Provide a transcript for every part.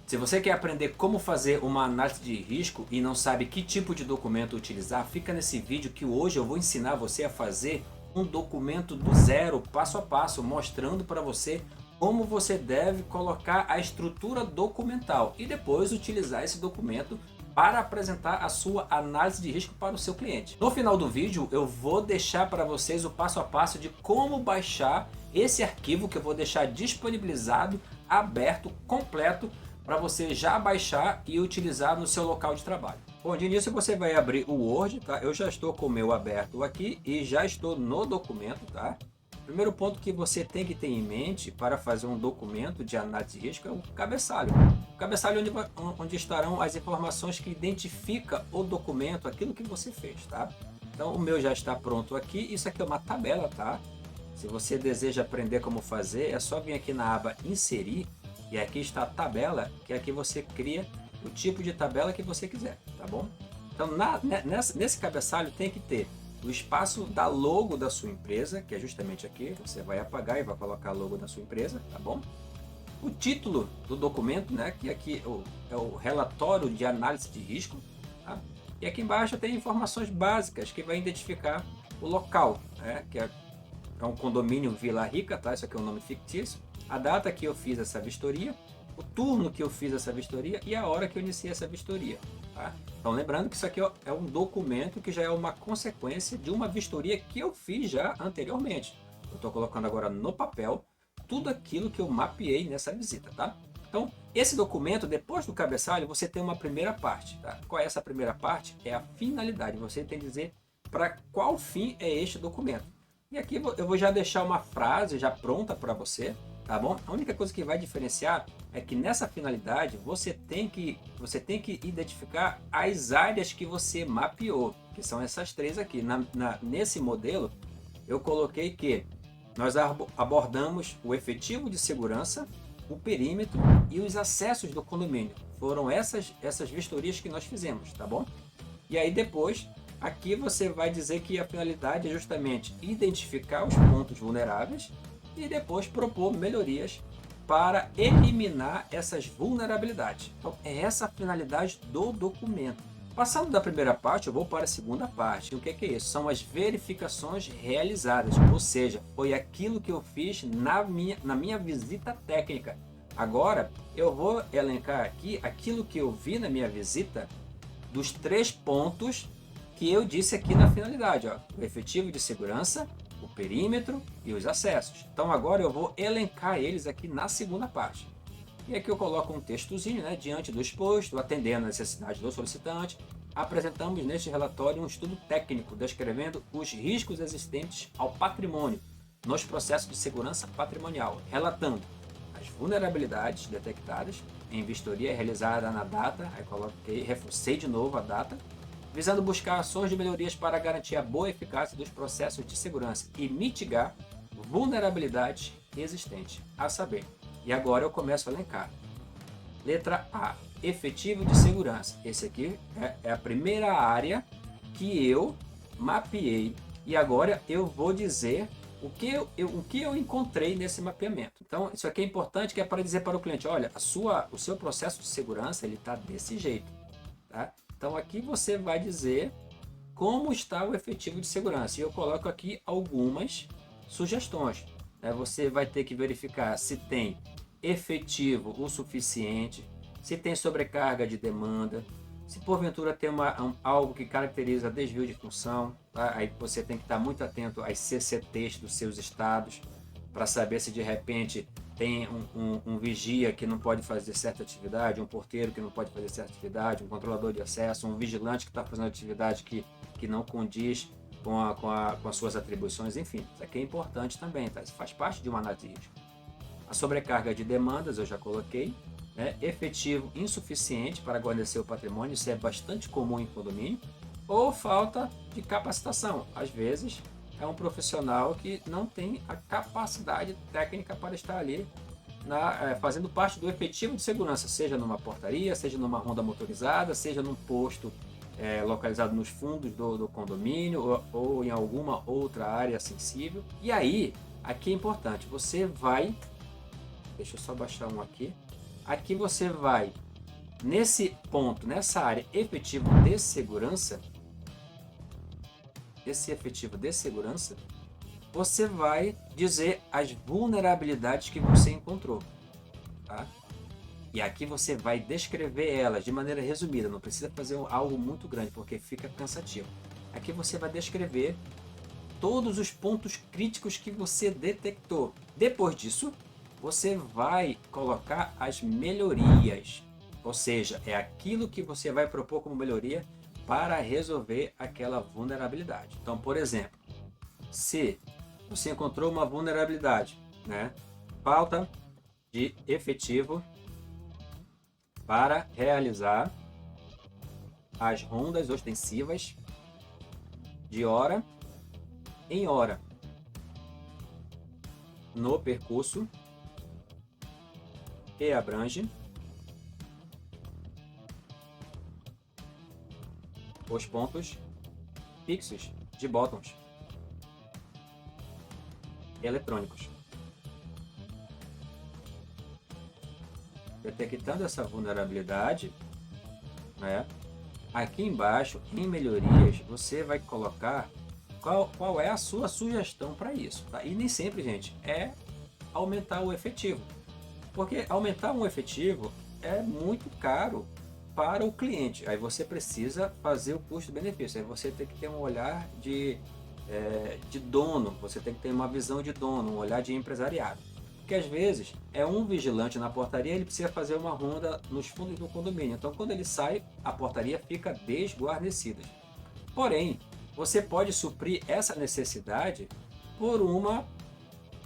Se você quer aprender como fazer uma análise de risco e não sabe que tipo de documento utilizar, fica nesse vídeo que hoje eu vou ensinar você a fazer um documento do zero, passo a passo, mostrando para você como você deve colocar a estrutura documental e depois utilizar esse documento para apresentar a sua análise de risco para o seu cliente. No final do vídeo eu vou deixar para vocês o passo a passo de como baixar esse arquivo que eu vou deixar disponibilizado, aberto, completo, para você já baixar e utilizar no seu local de trabalho. Bom, de início você vai abrir o Word, tá? Eu já estou com o meu aberto aqui e já estou no documento, tá? Primeiro ponto que você tem que ter em mente para fazer um documento de análise de risco é o cabeçalho. O cabeçalho onde estarão as informações que identifica o documento, aquilo que você fez, tá? Então o meu já está pronto aqui, isso aqui é uma tabela, tá? Se você deseja aprender como fazer, é só vir aqui na aba Inserir e aqui está a tabela, que aqui você cria o tipo de tabela que você quiser, tá bom? Então nesse cabeçalho tem que ter o espaço da logo da sua empresa, que é justamente aqui, você vai apagar e vai colocar a logo da sua empresa, tá bom? O título do documento, né, que aqui é o relatório de análise de risco, tá? E aqui embaixo tem informações básicas que vai identificar o local, né, que é um condomínio Vila Rica, tá? Isso aqui é um nome fictício, a data que eu fiz essa vistoria, o turno que eu fiz essa vistoria e a hora que eu iniciei essa vistoria. Tá? Então lembrando que isso aqui é um documento que já é uma consequência de uma vistoria que eu fiz já anteriormente. Eu estou colocando agora no papel tudo aquilo que eu mapeei nessa visita. Tá? Então esse documento, depois do cabeçalho, você tem uma primeira parte. Tá? Qual é essa primeira parte? É a finalidade. Você tem que dizer para qual fim é este documento. E aqui eu vou já deixar uma frase já pronta para você. Tá bom? A única coisa que vai diferenciar é que nessa finalidade você tem que identificar as áreas que você mapeou, que são essas três aqui. Nesse modelo eu coloquei que nós abordamos o efetivo de segurança, o perímetro e os acessos do condomínio. Foram essas vistorias que nós fizemos, tá bom? E aí depois, aqui você vai dizer que a finalidade é justamente identificar os pontos vulneráveis e depois propor melhorias para eliminar essas vulnerabilidades. Então, é essa a finalidade do documento. Passando da primeira parte, eu vou para a segunda parte. O que é isso? São as verificações realizadas, ou seja, foi aquilo que eu fiz na minha visita técnica. Agora, eu vou elencar aqui aquilo que eu vi na minha visita dos 3 pontos que eu disse aqui na finalidade. Ó. O efetivo de segurança, o perímetro e os acessos. Então agora eu vou elencar eles aqui na segunda parte. E aqui eu coloco um textozinho, né, diante do exposto, atendendo a necessidade do solicitante. Apresentamos neste relatório um estudo técnico descrevendo os riscos existentes ao patrimônio nos processos de segurança patrimonial, relatando as vulnerabilidades detectadas em vistoria realizada na data, aí coloquei, reforcei de novo a data, visando buscar ações de melhorias para garantir a boa eficácia dos processos de segurança e mitigar vulnerabilidades existentes, a saber. E agora eu começo a elencar. Letra A, efetivo de segurança. Esse aqui é a primeira área que eu mapeei e agora eu vou dizer o que eu encontrei nesse mapeamento. Então isso aqui é importante, que é para dizer para o cliente, olha, o seu processo de segurança ele está desse jeito. Tá? Então aqui você vai dizer como está o efetivo de segurança. E eu coloco aqui algumas sugestões. Né? Você vai ter que verificar se tem efetivo o suficiente, se tem sobrecarga de demanda, se porventura tem algo que caracteriza desvio de função. Tá? Aí você tem que estar muito atento às CCTs dos seus estados para saber se de repente tem um vigia que não pode fazer certa atividade, um porteiro que não pode fazer certa atividade, um controlador de acesso, um vigilante que está fazendo atividade que não condiz com as suas atribuições, enfim. Isso aqui é importante também, tá? Isso faz parte de uma análise de risco. A sobrecarga de demandas eu já coloquei, né? Efetivo insuficiente para guarnecer o patrimônio, isso é bastante comum em condomínio, ou falta de capacitação, às vezes é um profissional que não tem a capacidade técnica para estar ali fazendo parte do efetivo de segurança, seja numa portaria, seja numa ronda motorizada, seja num posto localizado nos fundos do condomínio ou em alguma outra área sensível. E aí, aqui é importante, você vai, deixa eu só baixar um aqui, Aqui você vai, nesse ponto, nessa área efetivo de segurança, esse efetivo de segurança, você vai dizer as vulnerabilidades que você encontrou, tá? E aqui você vai descrever elas de maneira resumida, não precisa fazer algo muito grande, porque fica cansativo. Aqui você vai descrever todos os pontos críticos que você detectou. Depois disso, você vai colocar as melhorias, ou seja, é aquilo que você vai propor como melhoria para resolver aquela vulnerabilidade. Então, por exemplo, se você encontrou uma vulnerabilidade, né? Falta de efetivo para realizar as rondas ostensivas de hora em hora no percurso que abrange os pontos fixos de botões eletrônicos. Detectando essa vulnerabilidade, né? Aqui embaixo, em melhorias, você vai colocar qual é a sua sugestão para isso, tá? E nem sempre, gente, é aumentar o efetivo, porque aumentar um efetivo é muito caro para o cliente. Aí você precisa fazer o custo-benefício. Aí você tem que ter um olhar de dono, você tem que ter uma visão de dono, um olhar de empresariado. Porque às vezes é um vigilante na portaria, ele precisa fazer uma ronda nos fundos do condomínio. Então quando ele sai, a portaria fica desguarnecida. Porém, você pode suprir essa necessidade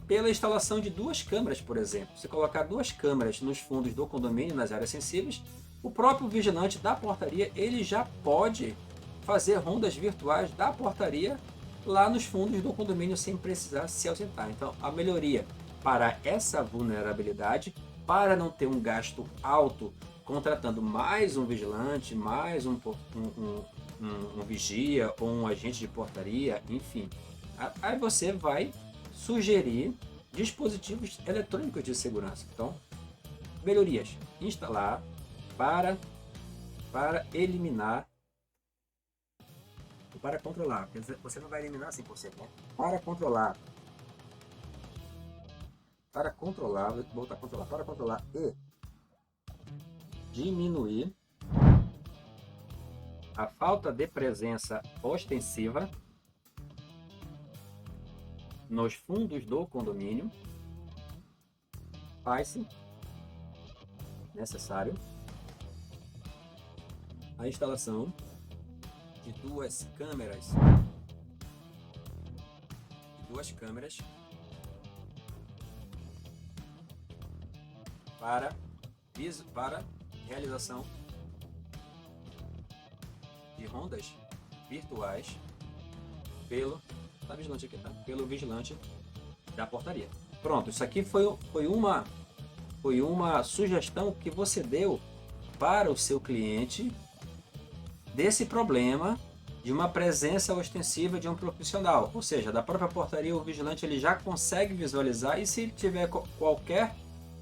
pela instalação de 2 câmeras, por exemplo. Se colocar 2 câmeras nos fundos do condomínio, nas áreas sensíveis, o próprio vigilante da portaria, ele já pode fazer rondas virtuais da portaria lá nos fundos do condomínio sem precisar se ausentar. Então, a melhoria para essa vulnerabilidade, para não ter um gasto alto contratando mais um vigilante, mais um vigia ou um agente de portaria, enfim. Aí você vai sugerir dispositivos eletrônicos de segurança. Então, melhorias. Instalar para eliminar ou para controlar. Quer dizer, você não vai eliminar 100%, né? Para controlar. Vou voltar a controlar. Para controlar e diminuir a falta de presença ostensiva nos fundos do condomínio, faz-se necessário a instalação de 2 câmeras para realização de rondas virtuais pelo vigilante da portaria. Pronto, isso aqui foi uma sugestão que você deu para o seu cliente desse problema de uma presença ostensiva de um profissional. Ou seja, da própria portaria, o vigilante ele já consegue visualizar, e se ele tiver qualquer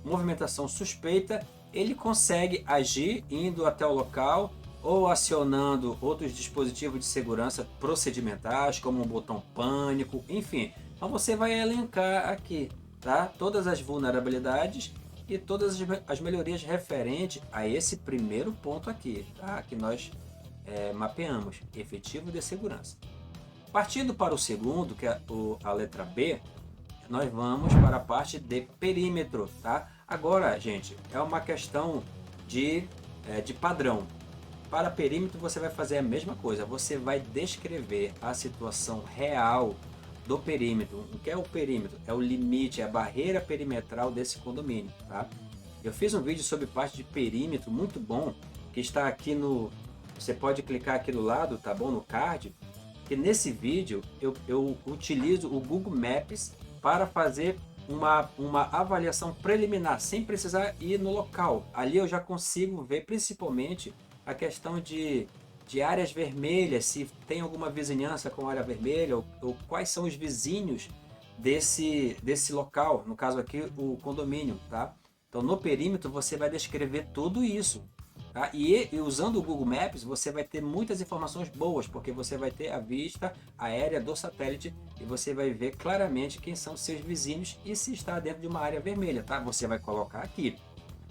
movimentação suspeita, ele consegue agir indo até o local ou acionando outros dispositivos de segurança procedimentais, como um botão pânico, enfim. Então você vai elencar aqui, tá? Todas as vulnerabilidades e todas as melhorias referentes a esse primeiro ponto aqui, tá? Que nós mapeamos, efetivo de segurança. Partindo para o segundo, que é a letra B, nós vamos para a parte de perímetro, tá? Agora, gente, é uma questão de padrão. Para perímetro você vai fazer a mesma coisa, você vai descrever a situação real do perímetro. O que é o perímetro? É o limite, é a barreira perimetral desse condomínio, tá? Eu fiz um vídeo sobre parte de perímetro muito bom, que está aqui você pode clicar aqui do lado, tá bom? No card, que nesse vídeo eu utilizo o Google Maps para fazer uma avaliação preliminar, sem precisar ir no local. Ali eu já consigo ver principalmente a questão de áreas vermelhas, se tem alguma vizinhança com área vermelha, ou quais são os vizinhos desse local, no caso aqui o condomínio, tá? Então no perímetro você vai descrever tudo isso. Tá? E usando o Google Maps você vai ter muitas informações boas, porque você vai ter a vista aérea do satélite e você vai ver claramente quem são seus vizinhos e se está dentro de uma área vermelha, tá? Você vai colocar aqui.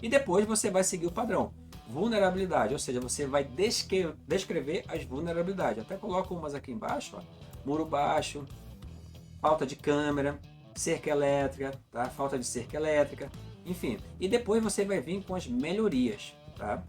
E depois você vai seguir o padrão. Vulnerabilidade, ou seja, você vai descrever as vulnerabilidades. Até coloco umas aqui embaixo, ó. Muro baixo, falta de câmera, cerca elétrica, tá? Falta de cerca elétrica, enfim. E depois você vai vir com as melhorias, tá?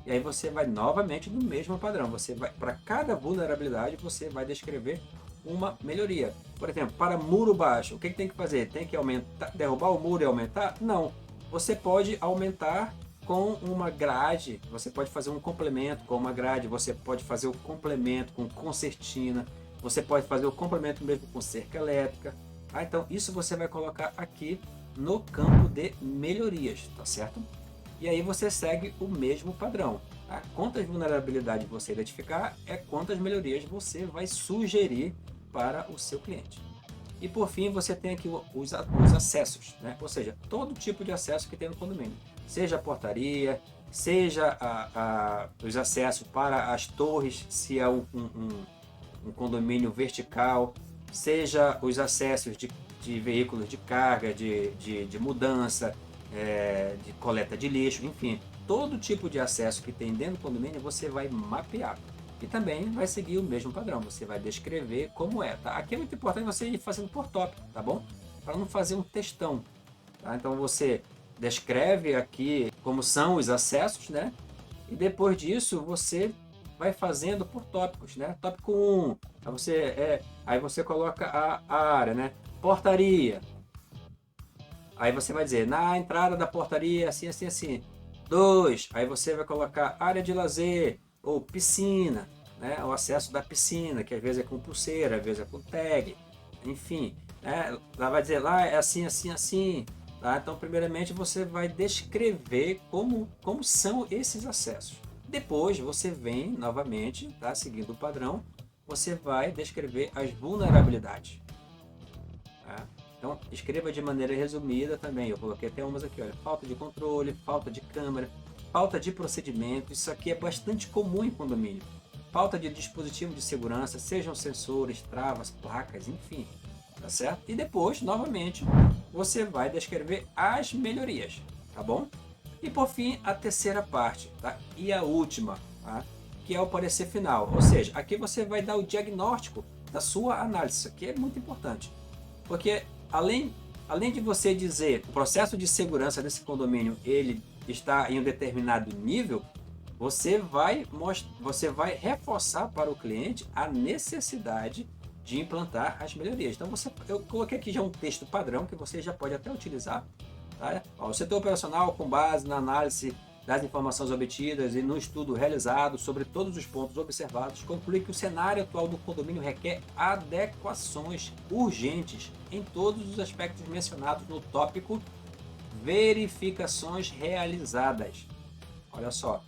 E aí você vai novamente no mesmo padrão. Você vai, para cada vulnerabilidade, você vai descrever uma melhoria. Por exemplo, para muro baixo, o que tem que fazer? Tem que aumentar, derrubar o muro e aumentar? Não. Você pode aumentar com uma grade, você pode fazer um complemento com uma grade, você pode fazer o complemento com concertina, você pode fazer o complemento mesmo com cerca elétrica. Tá? Então isso você vai colocar aqui no campo de melhorias, tá certo? E aí você segue o mesmo padrão. Tá? Quantas vulnerabilidades você identificar é quantas melhorias você vai sugerir para o seu cliente. E por fim você tem aqui os acessos, né? Ou seja, todo tipo de acesso que tem no condomínio. Seja a portaria, seja os acessos para as torres, se é um condomínio vertical, seja os acessos de veículos de carga, de mudança, de coleta de lixo, enfim, todo tipo de acesso que tem dentro do condomínio você vai mapear. E também vai seguir o mesmo padrão, você vai descrever como é, tá? Aqui é muito importante você ir fazendo por tópico, tá bom? Para não fazer um textão, tá? Então você descreve aqui como são os acessos, né? E depois disso você vai fazendo por tópicos, né? Tópico 1, aí você coloca a área, né? Portaria. Aí você vai dizer, na entrada da portaria, assim, assim, assim. 2, aí você vai colocar área de lazer ou piscina, né? O acesso da piscina, que às vezes é com pulseira, às vezes é com tag, enfim. Né? Lá vai dizer, lá é assim, assim, assim. Tá? Então, primeiramente, você vai descrever como são esses acessos. Depois, você vem novamente, tá? Seguindo o padrão, você vai descrever as vulnerabilidades. Tá? Então, escreva de maneira resumida também. Eu coloquei até umas aqui, olha, falta de controle, falta de câmera, falta de procedimento. Isso aqui é bastante comum em condomínio. Falta de dispositivo de segurança, sejam sensores, travas, placas, enfim. Tá certo? E depois, novamente, você vai descrever as melhorias, tá bom? E por fim, a terceira parte, tá? E a última, tá? Que é o parecer final. Ou seja, aqui você vai dar o diagnóstico da sua análise. Isso aqui é muito importante. Porque além de você dizer o processo de segurança desse condomínio ele está em um determinado nível, você vai reforçar para o cliente a necessidade de implantar as melhorias. Então eu coloquei aqui já um texto padrão que você já pode até utilizar. Tá? O setor operacional, com base na análise das informações obtidas e no estudo realizado sobre todos os pontos observados, conclui que o cenário atual do condomínio requer adequações urgentes em todos os aspectos mencionados no tópico verificações realizadas. Olha só,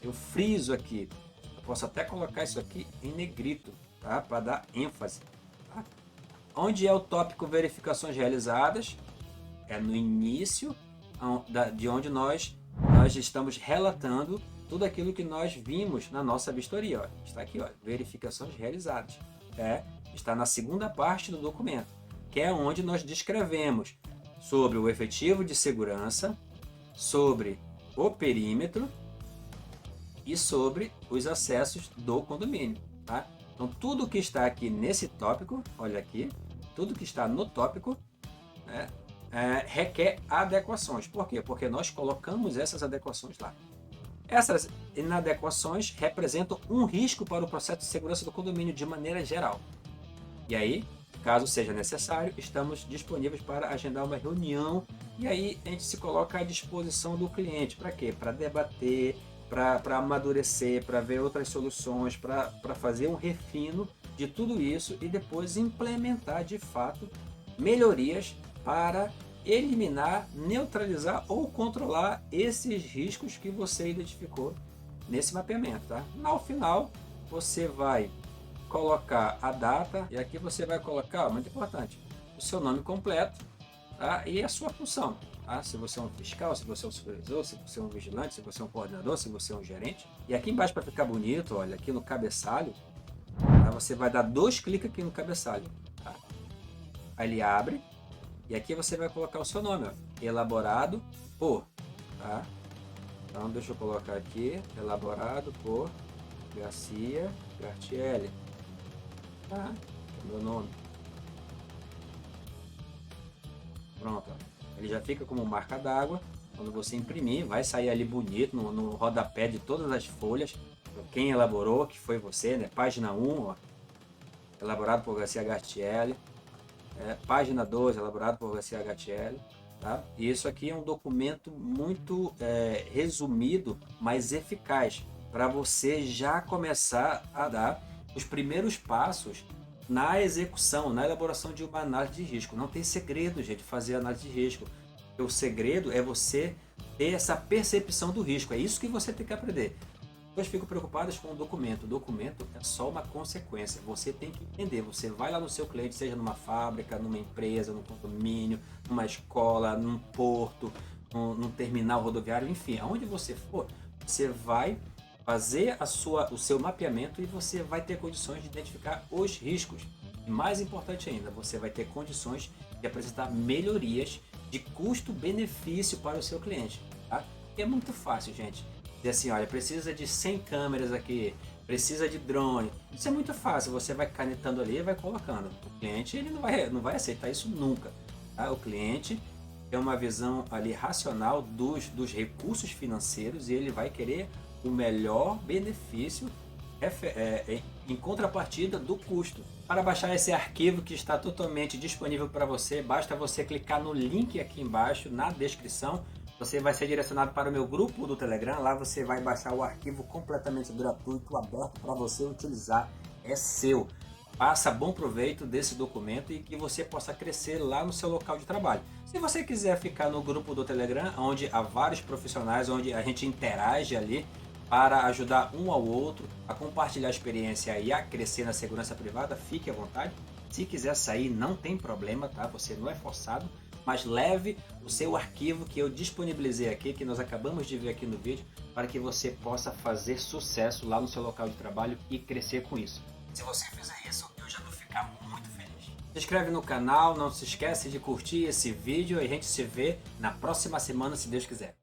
eu friso aqui, eu posso até colocar isso aqui em negrito, tá? Para dar ênfase. Tá? Onde é o tópico verificações realizadas? É no início de onde nós estamos relatando tudo aquilo que nós vimos na nossa vistoria. Ó. Está aqui, ó, verificações realizadas. Está na segunda parte do documento, que é onde nós descrevemos sobre o efetivo de segurança, sobre o perímetro e sobre os acessos do condomínio. Tá? Então, tudo que está aqui nesse tópico, olha aqui, tudo que está no tópico, né, requer adequações. Por quê? Porque nós colocamos essas adequações lá. Essas inadequações representam um risco para o processo de segurança do condomínio de maneira geral. E aí, caso seja necessário, estamos disponíveis para agendar uma reunião e aí a gente se coloca à disposição do cliente. Para quê? Para debater, para amadurecer, para ver outras soluções, para fazer um refino de tudo isso e depois implementar de fato melhorias para eliminar, neutralizar ou controlar esses riscos que você identificou nesse mapeamento. Tá? No final, você vai colocar a data e aqui você vai colocar, muito importante, o seu nome completo, tá? E a sua função. tá? Se você é um fiscal, se você é um supervisor, se você é um vigilante, se você é um coordenador, se você é um gerente. E aqui embaixo, para ficar bonito, olha, aqui no cabeçalho, tá? Você vai dar 2 cliques aqui no cabeçalho, tá? Aí ele abre e aqui você vai colocar o seu nome, ó, elaborado por, tá? Então deixa eu colocar aqui, elaborado por Garcia Gartielli, tá? É o meu nome. Pronto, ó. Ele já fica como marca d'água. Quando você imprimir, vai sair ali bonito no rodapé de todas as folhas. Quem elaborou, que foi você, né? Página 1, ó, elaborado por Garcia Gartielli. Página 2, elaborado por Garcia Gartielli. Tá? E isso aqui é um documento muito resumido, mas eficaz, para você já começar a dar os primeiros passos na execução, na elaboração de uma análise de risco. Não tem segredo, gente, fazer análise de risco. O segredo é você ter essa percepção do risco. É isso que você tem que aprender. Pessoas ficam preocupadas com o documento. O documento é só uma consequência. Você tem que entender. Você vai lá no seu cliente, seja numa fábrica, numa empresa, num condomínio, numa escola, num porto, num terminal rodoviário, enfim, aonde você for, você vai fazer o seu mapeamento e você vai ter condições de identificar os riscos. E mais importante ainda, você vai ter condições de apresentar melhorias de custo-benefício para o seu cliente. Tá? E é muito fácil, gente. Dizer assim, olha, precisa de 100 câmeras aqui, precisa de drone. Isso é muito fácil, você vai canetando ali e vai colocando. O cliente ele não vai aceitar isso nunca. Tá? O cliente tem uma visão ali racional dos recursos financeiros e ele vai querer o melhor benefício em contrapartida do custo. Para baixar esse arquivo que está totalmente disponível para você, basta você clicar no link aqui embaixo na descrição. Você vai ser direcionado para o meu grupo do Telegram. Lá você vai baixar o arquivo completamente gratuito, aberto para você utilizar. É seu. Faça bom proveito desse documento e que você possa crescer lá no seu local de trabalho. Se você quiser ficar no grupo do Telegram, onde há vários profissionais, onde a gente interage ali para ajudar um ao outro, a compartilhar a experiência e a crescer na segurança privada, fique à vontade. Se quiser sair, não tem problema, tá? Você não é forçado. Mas leve o seu arquivo que eu disponibilizei aqui, que nós acabamos de ver aqui no vídeo, para que você possa fazer sucesso lá no seu local de trabalho e crescer com isso. Se você fizer isso, eu já vou ficar muito feliz. Se inscreve no canal, não se esquece de curtir esse vídeo e a gente se vê na próxima semana, se Deus quiser.